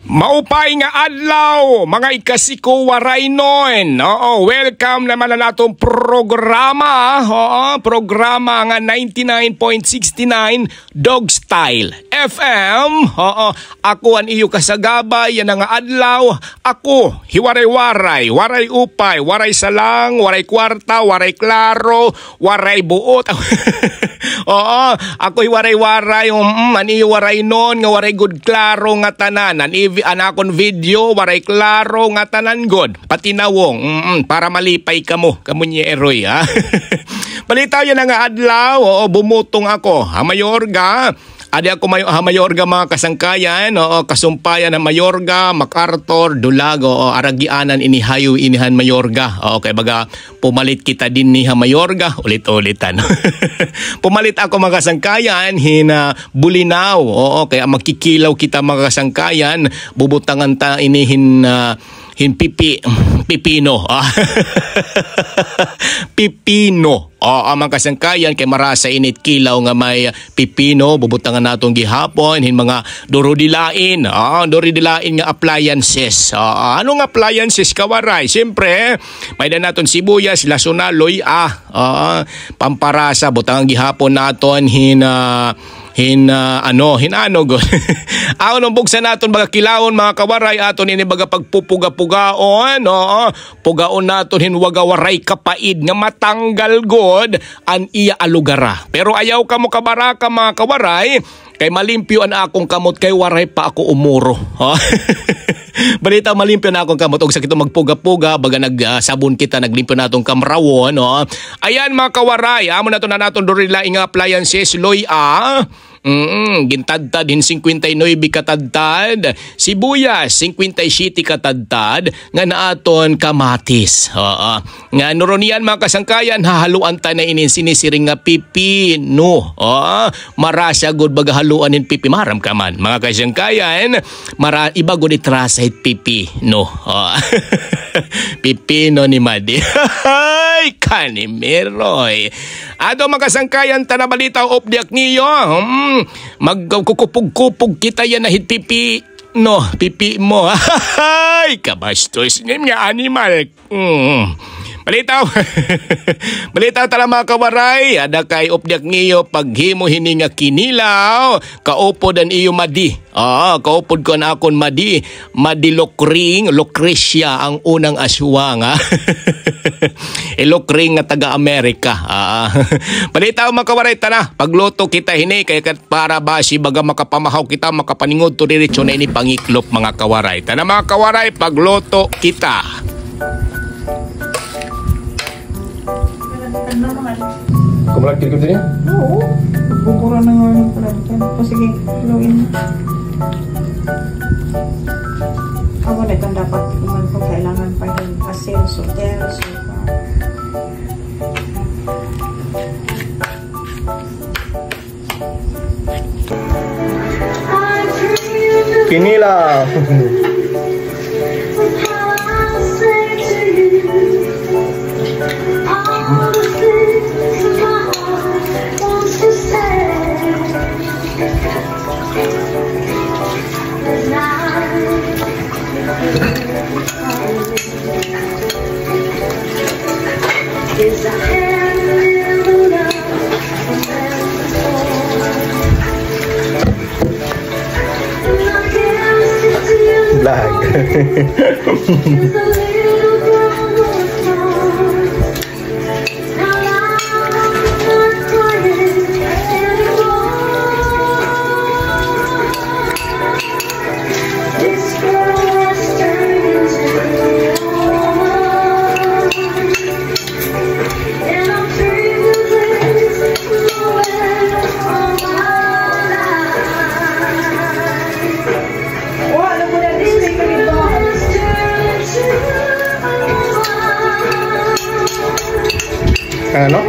Maupay nga adlaw, mga ikasiko waray noon. Oo, welcome naman na natong programa. Oo, programa nga 99.69 Dog Style FM. Oo, ako ang iyo kasagabay, yan nga adlaw. Ako, hiwaray-waray, waray upay, waray salang, waray kwarta, waray klaro, waray buot. Oo, ako hiwaray-waray, an iyo waray noon, nga waray good klaro nga tanan. Anakon video, waray klaro nga tanan god. Pati nawong, para malipay kamo niya eroy, ha? Balitaw yan nga adlaw, oo, bumutong ako. Hamayorga, adi ako hamayorga mga kasangkayan, oo, kasumpayan ng Mayorga, MacArthur, Dulago, o aragianan inihayo inihan Mayorga. Oo, kay baga pumalit kita din ni Mayorga, ulit-ulitan. Pumalit ako mga kasangkayan, hina Bulinaw, oo, kaya magkikilaw kita mga kasangkayan, bubutangan ta inihin Pipino. Pipino. Ang mga kasangkayan kay marasa init kilaw nga may pipino, bubutangan natong gihapon hin mga dorodilain. Dorodilain nga appliances. Ano nga appliances kawaray? Siyempre, may na naton sibuyas, lasuna, loy-a. Pamparasa, butangan gihapon naton hinano go. Ako nung buksan naton mga kilawon mga kawaray aton ini baga pagpupuga-pugaon, pugaon naton hinwagawaray kapaid nga matanggal god an iya alugara. Pero ayaw ka mo kabaraka mga kawaray kay malimpyo an akong kamot kay waray pa ako umuro. Balita malimpyo na akong kamot og sakit magpuga-puga baga nagsabon kita naglimpyo natong kamrawon, Ayan mga kawaray, amo naton na naton dorila nga appliances loy-a. Gintadtad hin 59 katadtad, sibuyas 57 katadtad, nga naaton kamatis. Nga noronian mga kasangkayan hahaluan ta na inin sinisiring nga pipino. Marasya gud baga haluan nin pipi maram ka man mga kasangkayan, iba gud itrasahit pipino. Pipino ni Madi. Ay kanimeroy. Ato mga kasangkayan tanabalita obdiak niyo. Magkukupog-kupog kita yan na hit pipi pipi mo. Ay kabastos nga animal. Balitaw tala mga kawaray, ada kay opdiak niyo paghimo hininga kinilaw, kaupod an iyo madi. Kaupod ko na akon madi lokring, Lucrecia ang unang aswang, Lokring nga taga-Amerika. Balitaw mga kawaray tana, pagluto kita hini kay para basi baga makapamahaw kita makapaningod to diretso na ini pangiklop mga kawaray. Tana mga kawaray, pagluto kita. Kumalagkil ko din yan? Oo. Bubura na nga yung palagyan. O sige, gawin mo. Ako na itong dapat naman kung kailangan pa yung asin, sotel, sopa. Kinilaw! Vlog. Ano?